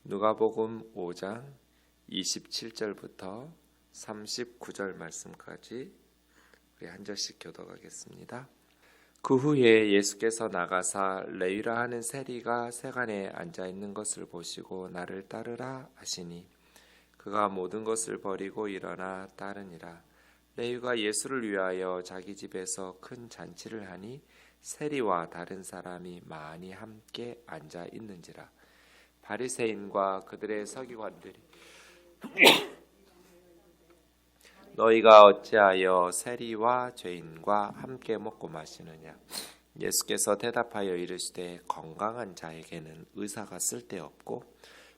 누가복음 5장 27절부터 39절 말씀까지 우리 한 절씩 교독하겠습니다. 그 후에 예수께서 나가사 레위라 하는 세리가 세간에 앉아 있는 것을 보시고 나를 따르라 하시니 그가 모든 것을 버리고 일어나 따르니라. 레위가 예수를 위하여 자기 집에서 큰 잔치를 하니 세리와 다른 사람이 많이 함께 앉아 있는지라. 바리새인과 그들의 서기관들이 너희가 어찌하여 세리와 죄인과 함께 먹고 마시느냐. 예수께서 대답하여 이르시되 건강한 자에게는 의사가 쓸데없고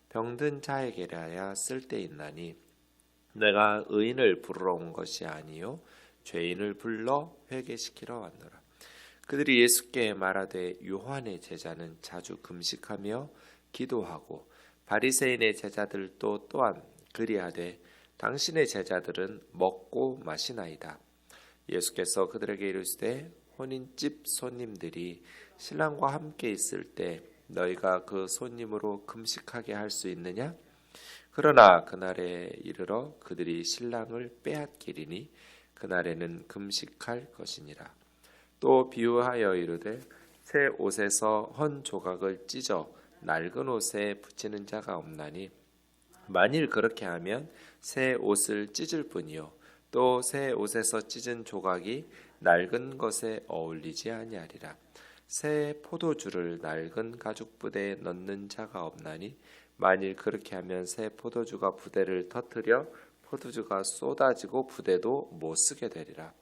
병든 자에게라야 쓸데있나니 내가 의인을 부르러 온 것이 아니요 죄인을 불러 회개시키러 왔노라. 그들이 예수께 말하되 요한의 제자는 자주 금식하며 기도하고 바리새인의 제자들도 또한 그리하되 당신의 제자들은 먹고 마시나이다. 예수께서 그들에게 이르시되 혼인집 손님들이 신랑과 함께 있을 때 너희가 그 손님으로 금식하게 할 수 있느냐? 그러나 그날에 이르러 그들이 신랑을 빼앗기리니 그날에는 금식할 것이니라. 또 비유하여 이르되 새 옷에서 헌 조각을 찢어 낡은 옷에 붙이는 자가 없나니 만일 그렇게 하면 새 옷을 찢을 뿐이요 또 새 옷에서 찢은 조각이 낡은 것에 어울리지 아니하리라. 새 포도주를 낡은 가죽 부대에 넣는 자가 없나니 만일 그렇게 하면 새 포도주가 부대를 터뜨려 포도주가 쏟아지고 부대도 못 쓰게 되리라.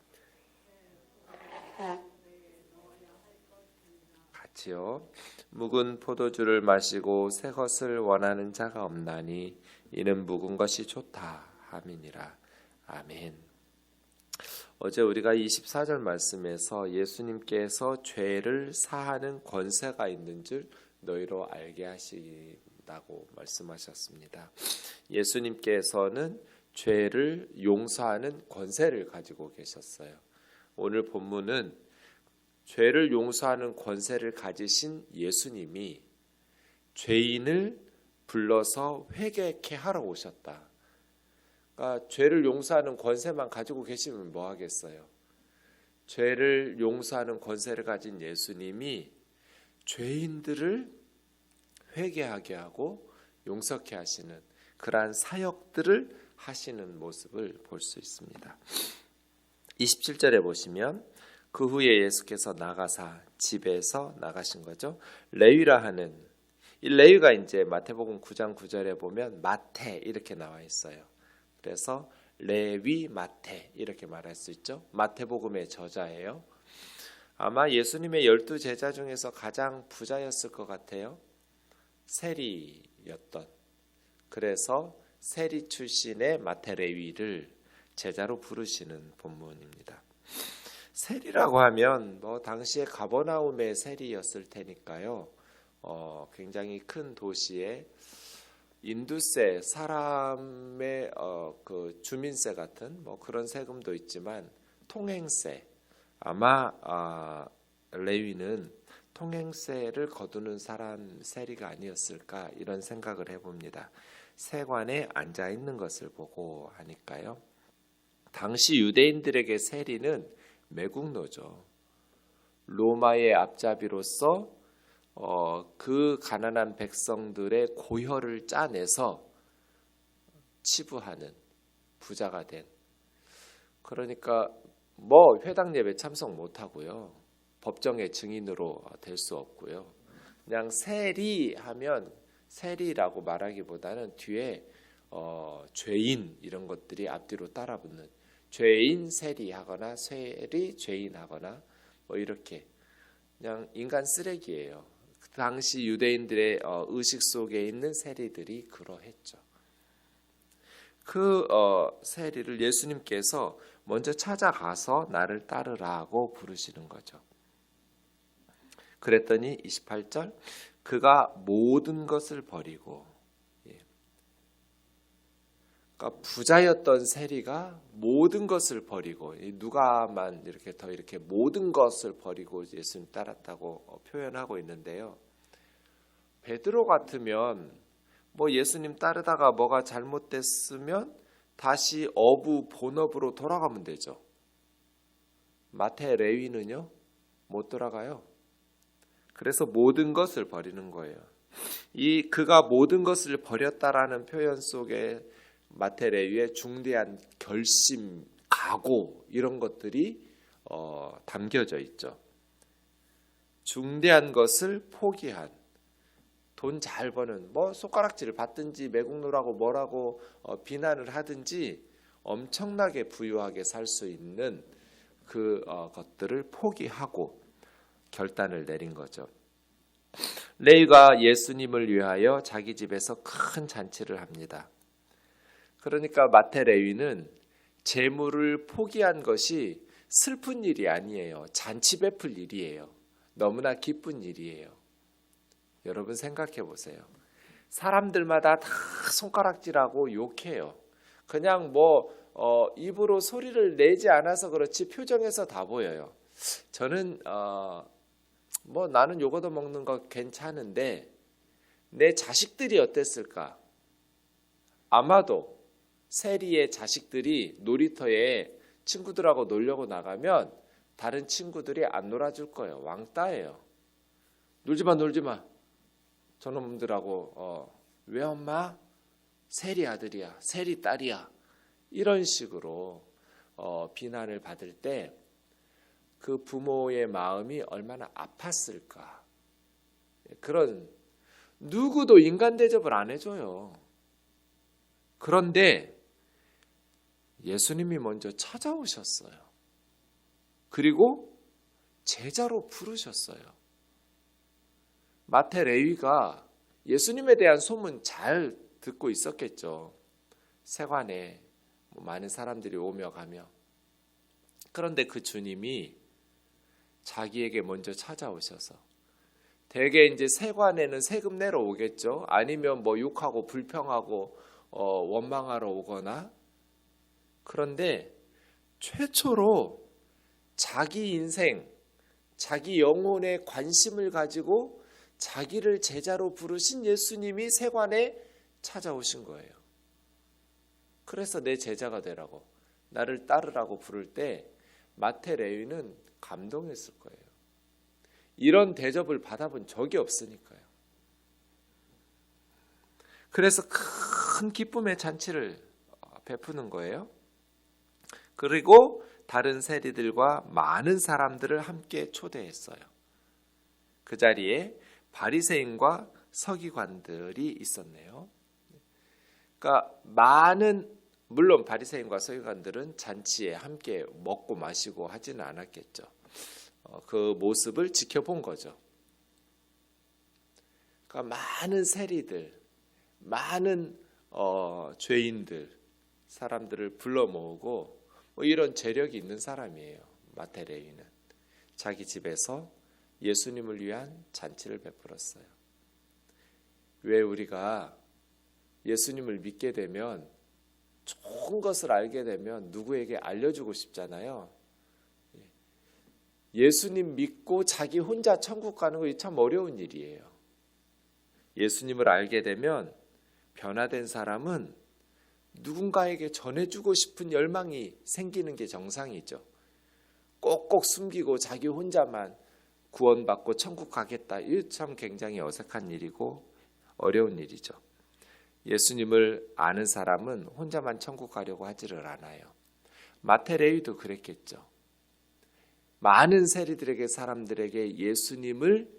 같이요. 묵은 포도주를 마시고 새 것을 원하는 자가 없나니 이는 묵은 것이 좋다 함이니라. 아멘. 어제 우리가 24절 말씀에서 예수님께서 죄를 사하는 권세가 있는 줄 너희로 알게 하신다고 말씀하셨습니다. 예수님께서는 죄를 용서하는 권세를 가지고 계셨어요. 오늘 본문은 죄를 용서하는 권세를 가지신 예수님이 죄인을 불러서 회개케 하러 오셨다. 그러니까 죄를 용서하는 권세만 가지고 계시면 뭐 하겠어요? 죄를 용서하는 권세를 가진 예수님이 죄인들을 회개하게 하고 용서케 하시는 그러한 사역들을 하시는 모습을 볼 수 있습니다. 27절에 보시면 그 후에 예수께서 나가사 집에서 나가신 거죠. 레위라 하는 이 레위가 이제 마태복음 9장 9절에 보면 마태 이렇게 나와 있어요. 그래서 레위 마태 이렇게 말할 수 있죠. 마태복음의 저자예요. 아마 예수님의 12 제자 중에서 가장 부자였을 것 같아요. 세리였던. 그래서 세리 출신의 마태 레위를 제자로 부르시는 본문입니다. 세리라고 하면 뭐 당시에 가버나움의 세리였을 테니까요. 굉장히 큰 도시에 인두세, 사람의 그 주민세 같은 뭐 그런 세금도 있지만 통행세, 아마 레위는 통행세를 거두는 사람 세리가 아니었을까 이런 생각을 해봅니다. 세관에 앉아 있는 것을 보고 하니까요. 당시 유대인들에게 세리는 매국노죠. 로마의 앞잡이로서 그 가난한 백성들의 고혈을 짜내서 치부하는 부자가 된. 그러니까 뭐 회당 예배 참석 못하고요. 법정의 증인으로 될 수 없고요. 그냥 세리하면 세리라고 말하기보다는 뒤에 죄인 이런 것들이 앞뒤로 따라붙는 죄인 세리하거나 세리 죄인하거나 뭐 이렇게 그냥 인간 쓰레기예요. 그 당시 유대인들의 의식 속에 있는 세리들이 그러했죠. 그 세리를 예수님께서 먼저 찾아가서 나를 따르라고 부르시는 거죠. 그랬더니 28절 그가 모든 것을 버리고 그러니까 부자였던 세리가 모든 것을 버리고 누가만 이렇게 모든 것을 버리고 예수님 따랐다고 표현하고 있는데요. 베드로 같으면 뭐 예수님 따르다가 뭐가 잘못됐으면 다시 어부 본업으로 돌아가면 되죠. 마태 레위는요 못 돌아가요. 그래서 모든 것을 버리는 거예요. 이 그가 모든 것을 버렸다라는 표현 속에 마태 레위의 중대한 결심, 각오 이런 것들이 담겨져 있죠. 중대한 것을 포기한, 돈 잘 버는, 뭐 손가락질을 받든지 매국노라고 뭐라고 비난을 하든지 엄청나게 부유하게 살 수 있는 그 것들을 포기하고 결단을 내린 거죠. 레위가 예수님을 위하여 자기 집에서 큰 잔치를 합니다. 그러니까 마태 레위는 재물을 포기한 것이 슬픈 일이 아니에요. 잔치 베풀 일이에요. 너무나 기쁜 일이에요. 여러분 생각해 보세요. 사람들마다 다 손가락질하고 욕해요. 그냥 입으로 소리를 내지 않아서 그렇지 표정에서 다 보여요. 저는 나는 요거도 먹는 거 괜찮은데 내 자식들이 어땠을까? 아마도 세리의 자식들이 놀이터에 친구들하고 놀려고 나가면 다른 친구들이 안 놀아줄 거예요. 왕따예요. 놀지마. 저놈들하고 왜 엄마? 세리 아들이야. 세리 딸이야. 이런 식으로 비난을 받을 때 그 부모의 마음이 얼마나 아팠을까. 그런 누구도 인간 대접을 안 해줘요. 그런데 예수님이 먼저 찾아오셨어요. 그리고 제자로 부르셨어요. 마태 레위가 예수님에 대한 소문 잘 듣고 있었겠죠. 세관에 많은 사람들이 오며 가며. 그런데 그 주님이 자기에게 먼저 찾아오셔서 대개 이제 세관에는 세금 내러 오겠죠. 아니면 욕하고 불평하고 원망하러 오거나. 그런데 최초로 자기 인생, 자기 영혼에 관심을 가지고 자기를 제자로 부르신 예수님이 세관에 찾아오신 거예요. 그래서 내 제자가 되라고, 나를 따르라고 부를 때 마태 레위는 감동했을 거예요. 이런 대접을 받아본 적이 없으니까요. 그래서 큰 기쁨의 잔치를 베푸는 거예요. 그리고 다른 세리들과 많은 사람들을 함께 초대했어요. 그 자리에 바리새인과 서기관들이 있었네요. 그러니까 물론 바리새인과 서기관들은 잔치에 함께 먹고 마시고 하지는 않았겠죠. 그 모습을 지켜본 거죠. 그러니까 많은 세리들, 많은 죄인들, 사람들을 불러 모으고 이런 재력이 있는 사람이에요. 마태 레위는 자기 집에서 예수님을 위한 잔치를 베풀었어요. 왜 우리가 예수님을 믿게 되면 좋은 것을 알게 되면 누구에게 알려주고 싶잖아요. 예수님 믿고 자기 혼자 천국 가는 거 참 어려운 일이에요. 예수님을 알게 되면 변화된 사람은 누군가에게 전해주고 싶은 열망이 생기는 게 정상이죠. 꼭꼭 숨기고 자기 혼자만 구원받고 천국 가겠다. 이거 참 굉장히 어색한 일이고 어려운 일이죠. 예수님을 아는 사람은 혼자만 천국 가려고 하지를 않아요. 마태 레위도 그랬겠죠. 많은 세리들에게, 사람들에게 예수님을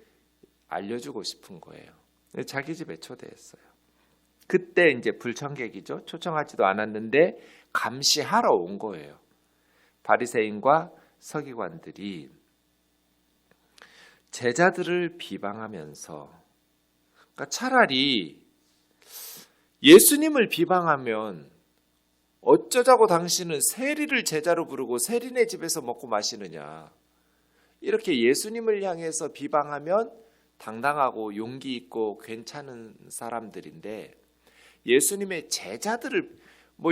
알려주고 싶은 거예요. 자기 집에 초대했어요. 그때 이제 불청객이죠. 초청하지도 않았는데 감시하러 온 거예요. 바리새인과 서기관들이 제자들을 비방하면서, 그러니까 차라리 예수님을 비방하면 어쩌자고 당신은 세리를 제자로 부르고 세리네 집에서 먹고 마시느냐. 이렇게 예수님을 향해서 비방하면 당당하고 용기 있고 괜찮은 사람들인데, 예수님의 제자들을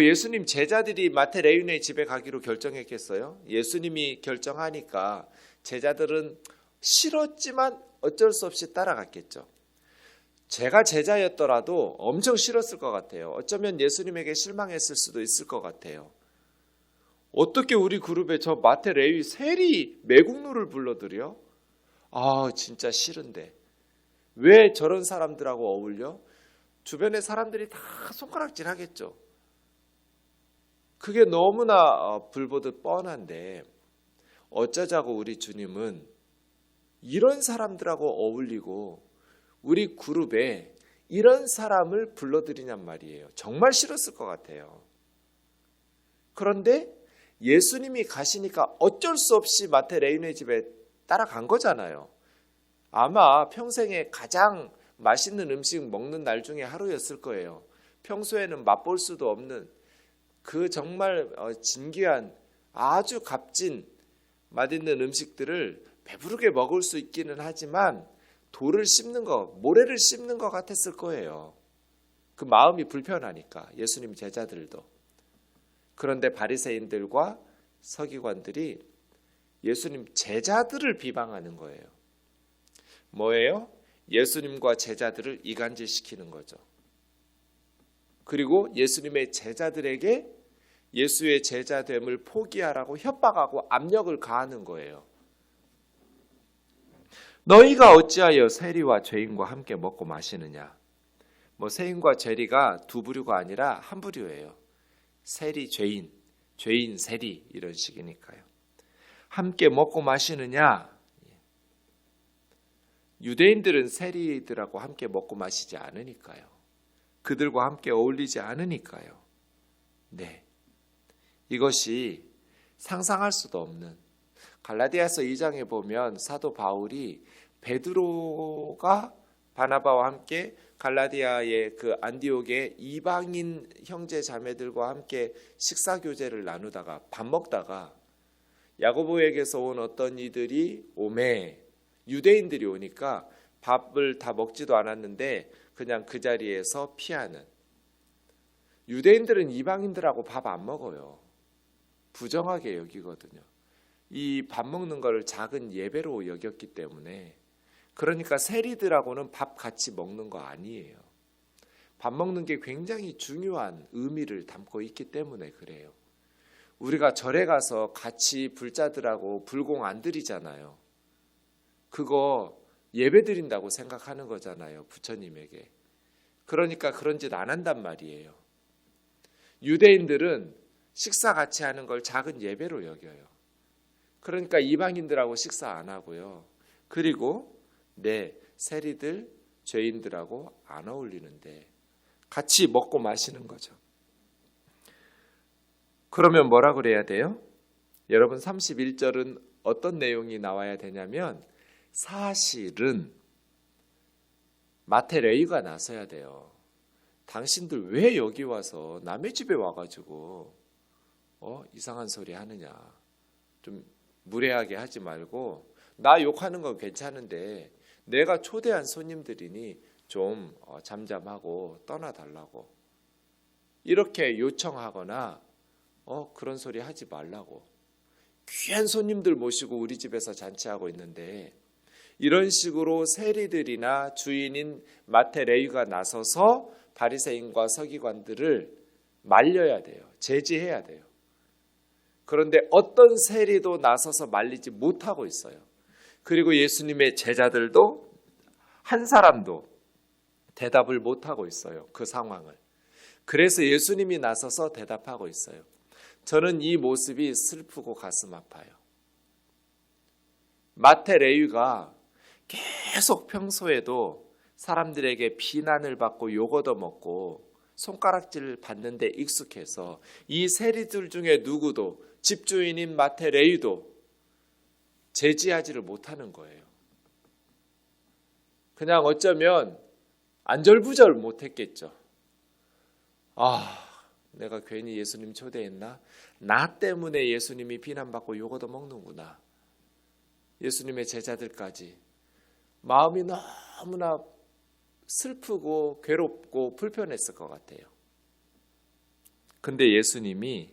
예수님 제자들이 마태 레위네 집에 가기로 결정했겠어요? 예수님이 결정하니까 제자들은 싫었지만 어쩔 수 없이 따라갔겠죠. 제가 제자였더라도 엄청 싫었을 것 같아요. 어쩌면 예수님에게 실망했을 수도 있을 것 같아요. 어떻게 우리 그룹에 저 마태, 레위, 세리 매국노를 불러들여? 아, 진짜 싫은데. 왜 저런 사람들하고 어울려? 주변의 사람들이 다 손가락질 하겠죠. 그게 너무나 불보듯 뻔한데 어쩌자고 우리 주님은 이런 사람들하고 어울리고 우리 그룹에 이런 사람을 불러들이냔 말이에요. 정말 싫었을 것 같아요. 그런데 예수님이 가시니까 어쩔 수 없이 마태, 레위네 집에 따라간 거잖아요. 아마 평생에 가장 맛있는 음식 먹는 날 중에 하루였을 거예요. 평소에는 맛볼 수도 없는 그 정말 진귀한 아주 값진 맛있는 음식들을 배부르게 먹을 수 있기는 하지만 돌을 씹는 거, 모래를 씹는 것 같았을 거예요. 그 마음이 불편하니까 예수님 제자들도. 그런데 바리새인들과 서기관들이 예수님 제자들을 비방하는 거예요. 뭐예요? 예수님과 제자들을 이간질시키는 거죠. 그리고 예수님의 제자들에게 예수의 제자됨을 포기하라고 협박하고 압력을 가하는 거예요. 너희가 어찌하여 세리와 죄인과 함께 먹고 마시느냐? 세인과 죄리가 두 부류가 아니라 한 부류예요. 세리, 죄인, 죄인, 세리 이런 식이니까요. 함께 먹고 마시느냐? 유대인들은 세리들하고 함께 먹고 마시지 않으니까요. 그들과 함께 어울리지 않으니까요. 네, 이것이 상상할 수도 없는 갈라디아서 2장에 보면 사도 바울이 베드로가 바나바와 함께 갈라디아의 그 안디옥의 이방인 형제 자매들과 함께 식사 교제를 나누다가 밥 먹다가 야고보에게서 온 어떤 이들이 오매 유대인들이 오니까 밥을 다 먹지도 않았는데 그냥 그 자리에서 피하는. 유대인들은 이방인들하고 밥 안 먹어요. 부정하게 여기거든요. 이 밥 먹는 걸 작은 예배로 여겼기 때문에. 그러니까 세리들하고는 밥 같이 먹는 거 아니에요. 밥 먹는 게 굉장히 중요한 의미를 담고 있기 때문에 그래요. 우리가 절에 가서 같이 불자들하고 불공 안 드리잖아요. 그거 예배 드린다고 생각하는 거잖아요. 부처님에게. 그러니까 그런 짓 안 한단 말이에요. 유대인들은 식사 같이 하는 걸 작은 예배로 여겨요. 그러니까 이방인들하고 식사 안 하고요. 그리고 세리들, 죄인들하고 안 어울리는데 같이 먹고 마시는 거죠. 그러면 뭐라 그래야 돼요? 여러분 31절은 어떤 내용이 나와야 되냐면 사실은 마태, 레위가 나서야 돼요. 당신들 왜 여기 와서 남의 집에 와가지고 이상한 소리 하느냐. 좀 무례하게 하지 말고 나 욕하는 건 괜찮은데 내가 초대한 손님들이니 좀 잠잠하고 떠나달라고 이렇게 요청하거나 그런 소리 하지 말라고. 귀한 손님들 모시고 우리 집에서 잔치하고 있는데 이런 식으로 세리들이나 주인인 마태, 레위가 나서서 바리새인과 서기관들을 말려야 돼요. 제지해야 돼요. 그런데 어떤 세리도 나서서 말리지 못하고 있어요. 그리고 예수님의 제자들도 한 사람도 대답을 못하고 있어요. 그 상황을. 그래서 예수님이 나서서 대답하고 있어요. 저는 이 모습이 슬프고 가슴 아파요. 마태, 레위가 계속 평소에도 사람들에게 비난을 받고 욕 얻어먹고 손가락질 받는 데 익숙해서 이 세리들 중에 누구도 집주인인 마태, 레위도 제지하지를 못하는 거예요. 그냥 어쩌면 안절부절 못했겠죠. 내가 괜히 예수님 초대했나? 나 때문에 예수님이 비난받고 욕 얻어먹는구나. 예수님의 제자들까지 마음이 너무나 슬프고 괴롭고 불편했을 것 같아요. 근데 예수님이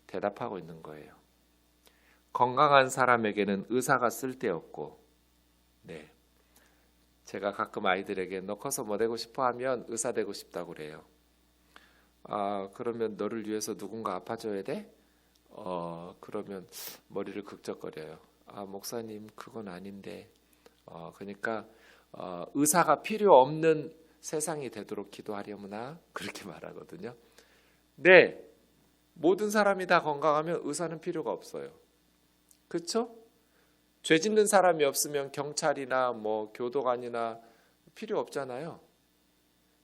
대답하고 있는 거예요. 건강한 사람에게는 의사가 쓸데없고 제가 가끔 아이들에게 너 커서 뭐 되고 싶어 하면 의사 되고 싶다고 그래요. 아, 그러면 너를 위해서 누군가 아파줘야 돼? 그러면 머리를 극적거려요. 아, 목사님 그건 아닌데. 그러니까 의사가 필요 없는 세상이 되도록 기도하려무나 그렇게 말하거든요. 네, 모든 사람이 다 건강하면 의사는 필요가 없어요. 그렇죠? 죄 짓는 사람이 없으면 경찰이나 뭐 교도관이나 필요 없잖아요.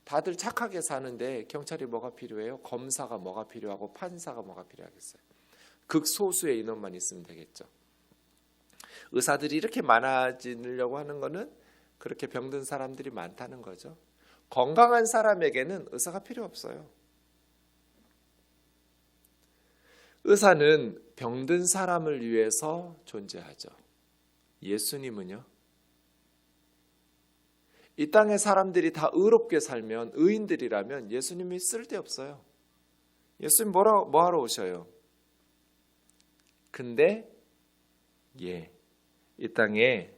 다들 착하게 사는데 경찰이 뭐가 필요해요? 검사가 뭐가 필요하고 판사가 뭐가 필요하겠어요? 극소수의 인원만 있으면 되겠죠. 의사들이 이렇게 많아지려고 하는 거는 그렇게 병든 사람들이 많다는 거죠. 건강한 사람에게는 의사가 필요 없어요. 의사는 병든 사람을 위해서 존재하죠. 예수님은요? 이 땅의 사람들이 다 의롭게 살면, 의인들이라면 예수님이 쓸데없어요. 예수님 뭐하러 오셔요? 근데 이 땅에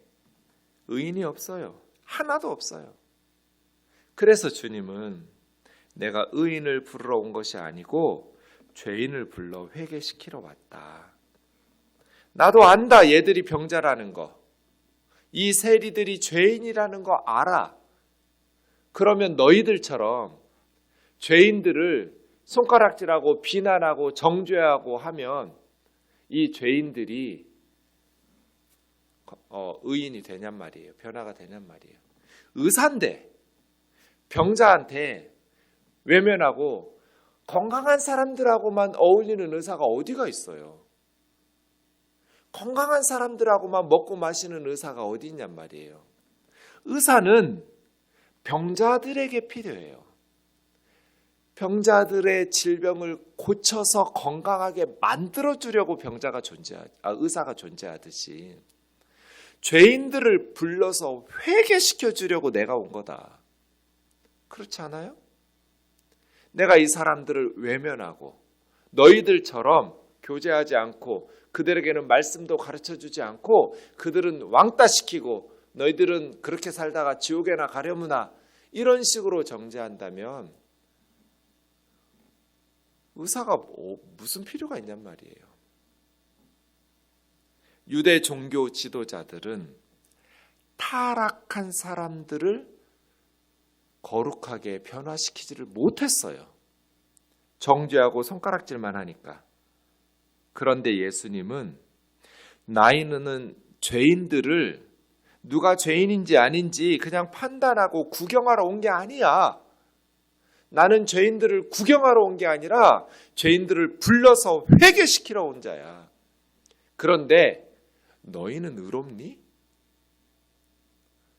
의인이 없어요. 하나도 없어요. 그래서 주님은 내가 의인을 부르러 온 것이 아니고 죄인을 불러 회개시키러 왔다. 나도 안다, 얘들이 병자라는 거. 이 세리들이 죄인이라는 거 알아. 그러면 너희들처럼 죄인들을 손가락질하고 비난하고 정죄하고 하면 이 죄인들이 의인이 되냔 말이에요. 변화가 되냔 말이에요. 의사인데 병자한테 외면하고 건강한 사람들하고만 어울리는 의사가 어디가 있어요? 건강한 사람들하고만 먹고 마시는 의사가 어디 있냔 말이에요. 의사는 병자들에게 필요해요. 병자들의 질병을 고쳐서 건강하게 만들어주려고 의사가 존재하듯이 죄인들을 불러서 회개시켜주려고 내가 온 거다. 그렇지 않아요? 내가 이 사람들을 외면하고 너희들처럼 교제하지 않고 그들에게는 말씀도 가르쳐주지 않고 그들은 왕따시키고 너희들은 그렇게 살다가 지옥에나 가려무나 이런 식으로 정죄한다면 의사가 무슨 필요가 있냔 말이에요. 유대 종교 지도자들은 타락한 사람들을 거룩하게 변화시키지를 못했어요. 정죄하고 손가락질만 하니까. 그런데 예수님은 나이는 죄인들을 누가 죄인인지 아닌지 그냥 판단하고 구경하러 온 게 아니야. 나는 죄인들을 구경하러 온 게 아니라 죄인들을 불러서 회개시키러 온 자야. 그런데 너희는 의롭니?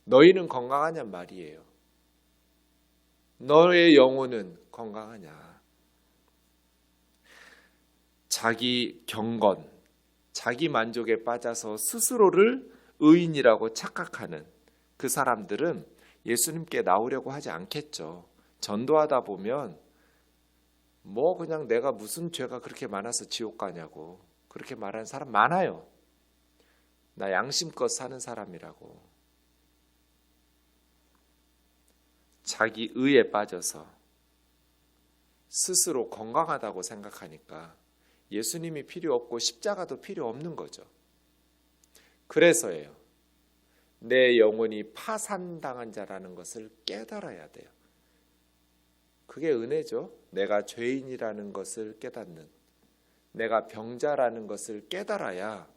너희는 건강하냔 말이에요. 너의 영혼은 건강하냐? 자기 경건, 자기 만족에 빠져서 스스로를 의인이라고 착각하는 그 사람들은 예수님께 나오려고 하지 않겠죠. 전도하다 보면 뭐 그냥 내가 무슨 죄가 그렇게 많아서 지옥 가냐고 그렇게 말하는 사람 많아요. 나 양심껏 사는 사람이라고. 자기 의에 빠져서 스스로 건강하다고 생각하니까 예수님이 필요 없고 십자가도 필요 없는 거죠. 그래서예요. 내 영혼이 파산당한 자라는 것을 깨달아야 돼요. 그게 은혜죠. 내가 죄인이라는 것을 깨닫는, 내가 병자라는 것을 깨달아야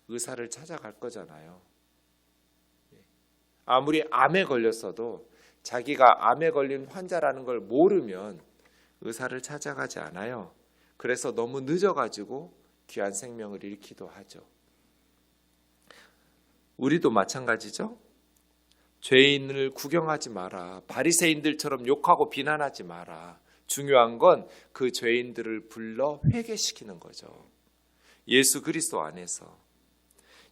의사를 찾아갈 거잖아요. 아무리 암에 걸렸어도 자기가 암에 걸린 환자라는 걸 모르면 의사를 찾아가지 않아요. 그래서 너무 늦어가지고 귀한 생명을 잃기도 하죠. 우리도 마찬가지죠. 죄인을 구경하지 마라. 바리새인들처럼 욕하고 비난하지 마라. 중요한 건 그 죄인들을 불러 회개시키는 거죠. 예수 그리스도 안에서.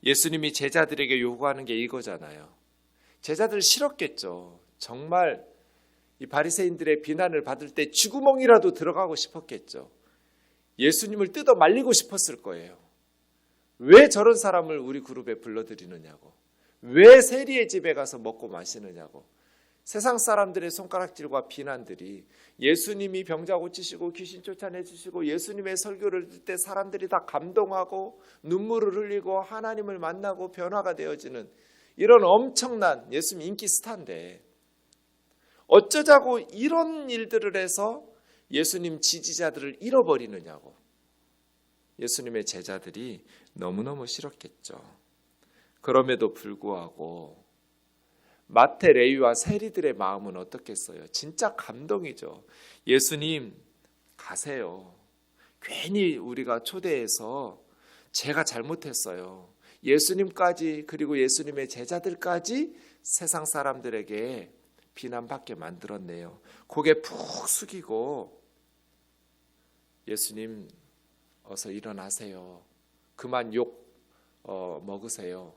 예수님이 제자들에게 요구하는 게 이거잖아요. 제자들 싫었겠죠. 정말 이 바리새인들의 비난을 받을 때 쥐구멍이라도 들어가고 싶었겠죠. 예수님을 뜯어 말리고 싶었을 거예요. 왜 저런 사람을 우리 그룹에 불러들이느냐고. 왜 세리의 집에 가서 먹고 마시느냐고. 세상 사람들의 손가락질과 비난들이 예수님이 병자 고치시고 귀신 쫓아내주시고 예수님의 설교를 듣을 때 사람들이 다 감동하고 눈물을 흘리고 하나님을 만나고 변화가 되어지는 이런 엄청난 예수님 인기 스타인데 어쩌자고 이런 일들을 해서 예수님 지지자들을 잃어버리느냐고. 예수님의 제자들이 너무너무 싫었겠죠. 그럼에도 불구하고 마태, 레위와 세리들의 마음은 어떻겠어요? 진짜 감동이죠. 예수님 가세요. 괜히 우리가 초대해서 제가 잘못했어요. 예수님까지 그리고 예수님의 제자들까지 세상 사람들에게 비난받게 만들었네요. 고개 푹 숙이고 예수님 어서 일어나세요. 그만 욕 먹으세요.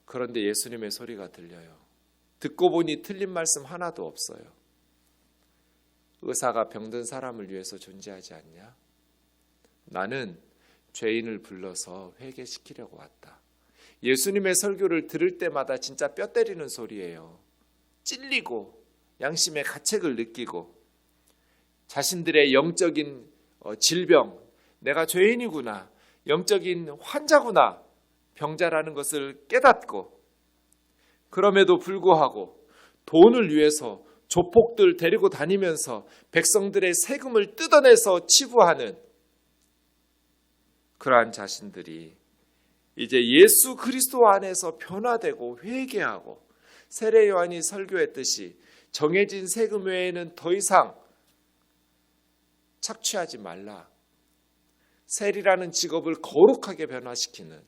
그런데 예수님의 소리가 들려요. 듣고 보니 틀린 말씀 하나도 없어요. 의사가 병든 사람을 위해서 존재하지 않냐? 나는 죄인을 불러서 회개시키려고 왔다. 예수님의 설교를 들을 때마다 진짜 뼈 때리는 소리예요. 찔리고 양심의 가책을 느끼고 자신들의 영적인 질병, 내가 죄인이구나, 영적인 환자구나, 병자라는 것을 깨닫고 그럼에도 불구하고 돈을 위해서 조폭들 데리고 다니면서 백성들의 세금을 뜯어내서 치부하는 그러한 자신들이 이제 예수 그리스도 안에서 변화되고 회개하고 세례 요한이 설교했듯이 정해진 세금 외에는 더 이상 착취하지 말라. 세리라는 직업을 거룩하게 변화시키는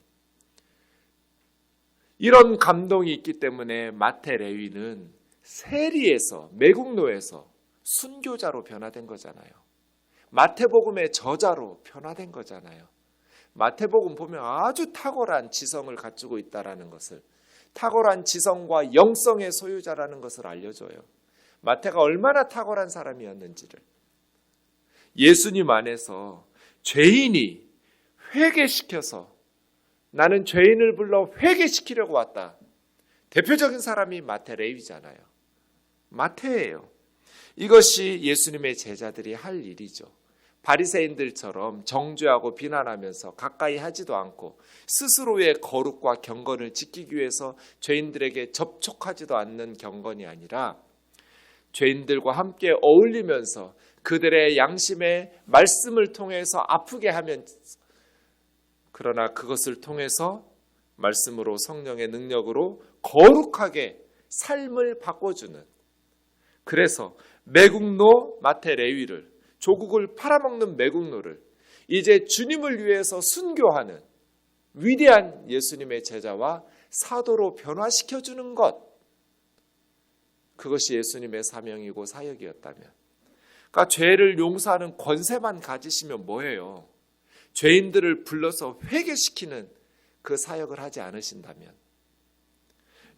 이런 감동이 있기 때문에 마태, 레위는 세리에서 매국노에서 순교자로 변화된 거잖아요. 마태복음의 저자로 변화된 거잖아요. 마태복음 보면 아주 탁월한 지성을 갖추고 있다라는 것을, 탁월한 지성과 영성의 소유자라는 것을 알려줘요. 마태가 얼마나 탁월한 사람이었는지를. 예수님 안에서 죄인이 회개시켜서 나는 죄인을 불러 회개시키려고 왔다. 대표적인 사람이 마태, 레위잖아요. 마태예요. 이것이 예수님의 제자들이 할 일이죠. 바리새인들처럼 정죄하고 비난하면서 가까이 하지도 않고 스스로의 거룩과 경건을 지키기 위해서 죄인들에게 접촉하지도 않는 경건이 아니라 죄인들과 함께 어울리면서 그들의 양심의 말씀을 통해서 아프게 하면, 그러나 그것을 통해서 말씀으로 성령의 능력으로 거룩하게 삶을 바꿔주는, 그래서 매국노 마태, 레위를, 조국을 팔아먹는 매국노를 이제 주님을 위해서 순교하는 위대한 예수님의 제자와 사도로 변화시켜주는 것, 그것이 예수님의 사명이고 사역이었다면, 그러니까 죄를 용서하는 권세만 가지시면 뭐예요? 죄인들을 불러서 회개시키는 그 사역을 하지 않으신다면,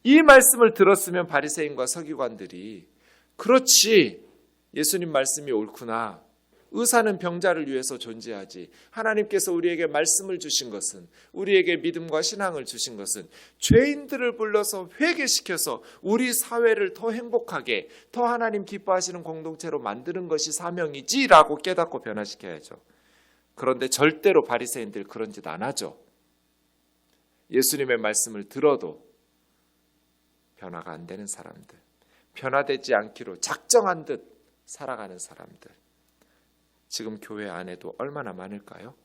이 말씀을 들었으면 바리새인과 서기관들이 그렇지, 예수님 말씀이 옳구나, 의사는 병자를 위해서 존재하지, 하나님께서 우리에게 말씀을 주신 것은, 우리에게 믿음과 신앙을 주신 것은 죄인들을 불러서 회개시켜서 우리 사회를 더 행복하게, 더 하나님 기뻐하시는 공동체로 만드는 것이 사명이지라고 깨닫고 변화시켜야죠. 그런데 절대로 바리새인들 그런 짓 안 하죠. 예수님의 말씀을 들어도 변화가 안 되는 사람들, 변화되지 않기로 작정한 듯 살아가는 사람들, 지금 교회 안에도 얼마나 많을까요?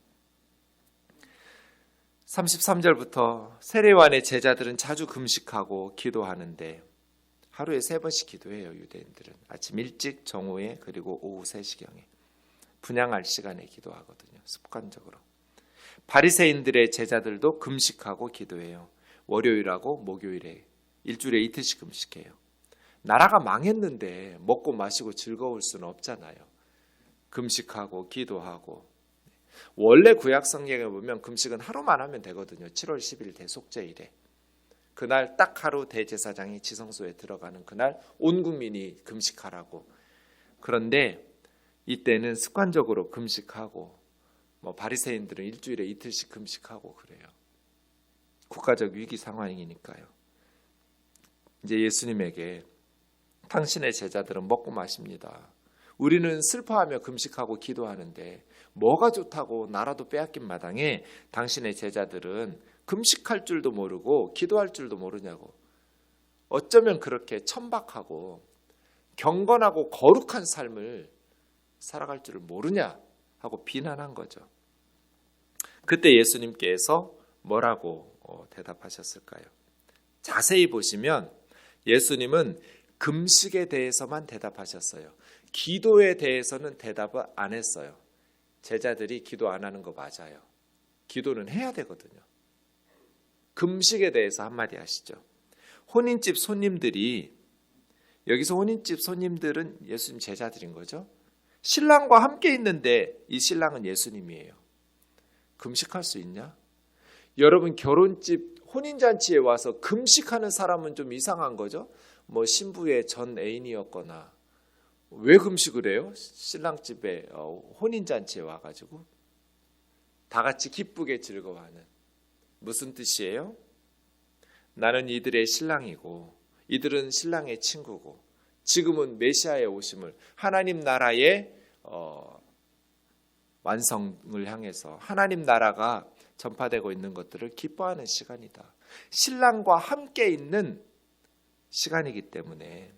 33절부터 세례요한의 제자들은 자주 금식하고 기도하는데 하루에 3번씩 기도해요. 유대인들은 아침 일찍, 정오에, 그리고 오후 3시경에 분향할 시간에 기도하거든요. 습관적으로. 바리새인들의 제자들도 금식하고 기도해요. 월요일하고 목요일에 일주일에 이틀씩 금식해요. 나라가 망했는데 먹고 마시고 즐거울 수는 없잖아요. 금식하고 기도하고. 원래 구약 성경에 보면 금식은 하루만 하면 되거든요. 7월 10일 대속죄일에. 그날 딱 하루 대제사장이 지성소에 들어가는 그날 온 국민이 금식하라고. 그런데 이때는 습관적으로 금식하고, 바리새인들은 일주일에 이틀씩 금식하고 그래요. 국가적 위기 상황이니까요. 이제 예수님에게 당신의 제자들은 먹고 마십니다. 우리는 슬퍼하며 금식하고 기도하는데 뭐가 좋다고 나라도 빼앗긴 마당에 당신의 제자들은 금식할 줄도 모르고 기도할 줄도 모르냐고. 어쩌면 그렇게 천박하고 경건하고 거룩한 삶을 살아갈 줄을 모르냐 하고 비난한 거죠. 그때 예수님께서 뭐라고 대답하셨을까요? 자세히 보시면 예수님은 금식에 대해서만 대답하셨어요. 기도에 대해서는 대답을 안 했어요. 제자들이 기도 안 하는 거 맞아요. 기도는 해야 되거든요. 금식에 대해서 한마디 하시죠. 혼인집 손님들이, 여기서 혼인집 손님들은 예수님 제자들인 거죠. 신랑과 함께 있는데 이 신랑은 예수님이에요. 금식할 수 있냐? 여러분, 결혼집 혼인잔치에 와서 금식하는 사람은 좀 이상한 거죠. 뭐 신부의 전 애인이었거나. 왜 금식을 해요? 신랑집에 혼인잔치에 와가지고 다 같이 기쁘게 즐거워하는. 무슨 뜻이에요? 나는 이들의 신랑이고 이들은 신랑의 친구고 지금은 메시아의 오심을, 하나님 나라의 완성을 향해서 하나님 나라가 전파되고 있는 것들을 기뻐하는 시간이다. 신랑과 함께 있는 시간이기 때문에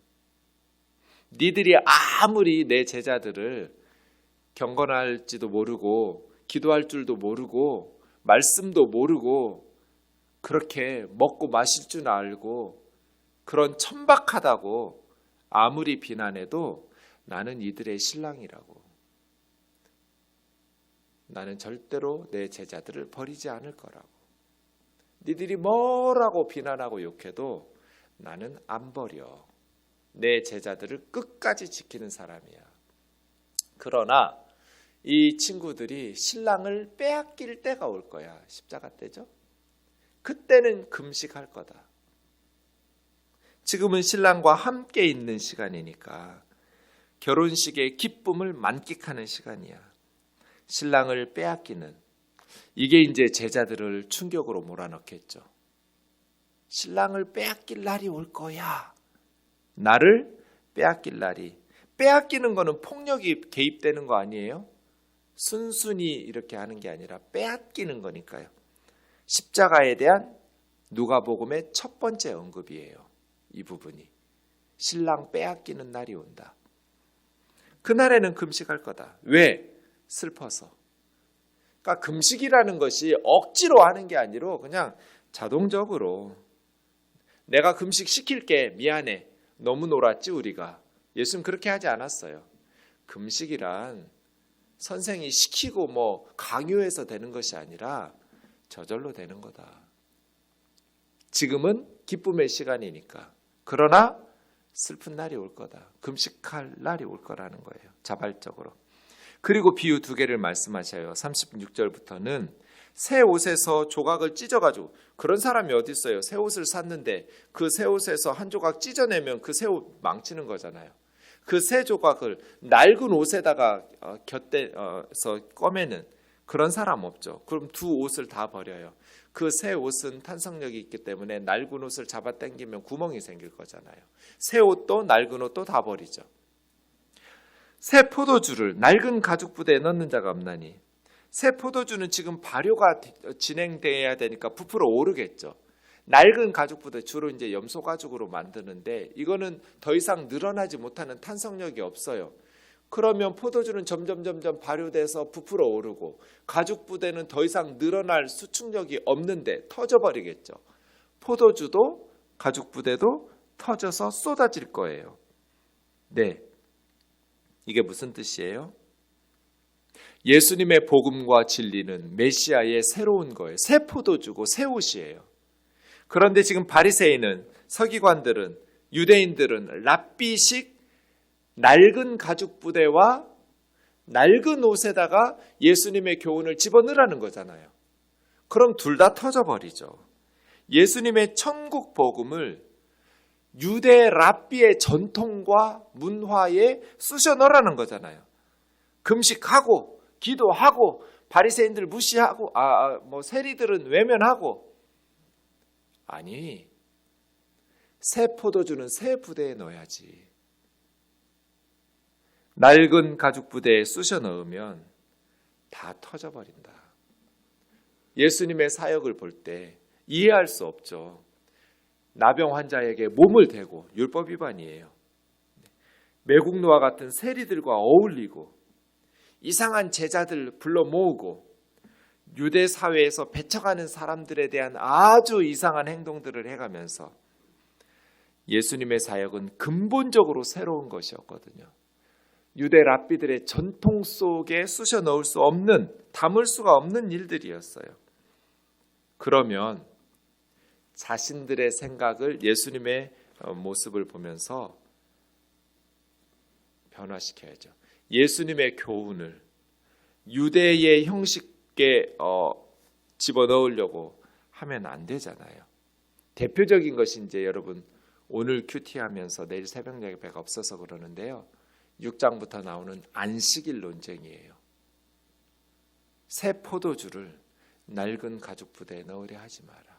니들이 아무리 내 제자들을 경건할지도 모르고 기도할 줄도 모르고 말씀도 모르고 그렇게 먹고 마실 줄 알고 그런 천박하다고 아무리 비난해도 나는 이들의 신랑이라고. 나는 절대로 내 제자들을 버리지 않을 거라고. 니들이 뭐라고 비난하고 욕해도 나는 안 버려. 내 제자들을 끝까지 지키는 사람이야. 그러나 이 친구들이 신랑을 빼앗길 때가 올 거야. 십자가 때죠. 그때는 금식할 거다. 지금은 신랑과 함께 있는 시간이니까 결혼식의 기쁨을 만끽하는 시간이야. 신랑을 빼앗기는, 이게 이제 제자들을 충격으로 몰아넣겠죠. 신랑을 빼앗길 날이 올 거야. 나를 빼앗길 날이. 빼앗기는 거는 폭력이 개입되는 거 아니에요? 순순히 이렇게 하는 게 아니라 빼앗기는 거니까요. 십자가에 대한 누가복음의 첫 번째 언급이에요. 이 부분이. 신랑 빼앗기는 날이 온다. 그날에는 금식할 거다. 왜? 슬퍼서. 그러니까 금식이라는 것이 억지로 하는 게 아니라 그냥 자동적으로 내가 금식 시킬게, 미안해, 너무 놀았지 우리가. 예수는 그렇게 하지 않았어요. 금식이란 선생이 시키고 뭐 강요해서 되는 것이 아니라 저절로 되는 거다. 지금은 기쁨의 시간이니까. 그러나 슬픈 날이 올 거다. 금식할 날이 올 거라는 거예요. 자발적으로. 그리고 비유 두 개를 말씀하셔요. 36절부터는 새 옷에서 조각을 찢어가지고, 그런 사람이 어디 있어요? 새 옷을 샀는데 그 새 옷에서 한 조각 찢어내면 그 새 옷 망치는 거잖아요. 그 새 조각을 낡은 옷에다가 곁대서 꺼매는 그런 사람 없죠. 그럼 두 옷을 다 버려요. 그 새 옷은 탄성력이 있기 때문에 낡은 옷을 잡아당기면 구멍이 생길 거잖아요. 새 옷도 낡은 옷도 다 버리죠. 새 포도주를 낡은 가죽 부대에 넣는 자가 없나니. 새 포도주는 지금 발효가 진행돼야 되니까 부풀어 오르겠죠. 낡은 가죽 부대, 주로 이제 염소 가죽으로 만드는데 이거는 더 이상 늘어나지 못하는 탄성력이 없어요. 그러면 포도주는 점점 발효돼서 부풀어 오르고 가죽 부대는 더 이상 늘어날 수축력이 없는데 터져버리겠죠. 포도주도 가죽 부대도 터져서 쏟아질 거예요. 네, 이게 무슨 뜻이에요? 예수님의 복음과 진리는 메시아의 새로운 거예요. 새 포도주고 새 옷이에요. 그런데 지금 바리새인은, 서기관들은, 유대인들은 랍비식 낡은 가죽 부대와 낡은 옷에다가 예수님의 교훈을 집어넣으라는 거잖아요. 그럼 둘 다 터져버리죠. 예수님의 천국 복음을 유대 랍비의 전통과 문화에 쑤셔 넣으라는 거잖아요. 금식하고 기도하고 바리새인들 무시하고 세리들은 외면하고 아니, 새 포도주는 새 부대에 넣어야지. 낡은 가죽 부대에 쑤셔 넣으면 다 터져버린다. 예수님의 사역을 볼 때 이해할 수 없죠. 나병 환자에게 몸을 대고 율법 위반이에요. 매국노와 같은 세리들과 어울리고 이상한 제자들 불러 모으고 유대 사회에서 배척하는 사람들에 대한 아주 이상한 행동들을 해가면서 예수님의 사역은 근본적으로 새로운 것이었거든요. 유대 랍비들의 전통 속에 쑤셔 넣을 수 없는, 담을 수가 없는 일들이었어요. 그러면 자신들의 생각을 예수님의 모습을 보면서 변화시켜야죠. 예수님의 교훈을 유대의 형식에 집어넣으려고 하면 안 되잖아요. 대표적인 것이 이제 여러분 오늘 큐티하면서 내일 새벽 예배가 없어서 그러는데요. 6장부터 나오는 안식일 논쟁이에요. 새 포도주를 낡은 가죽 부대에 넣으려 하지 마라.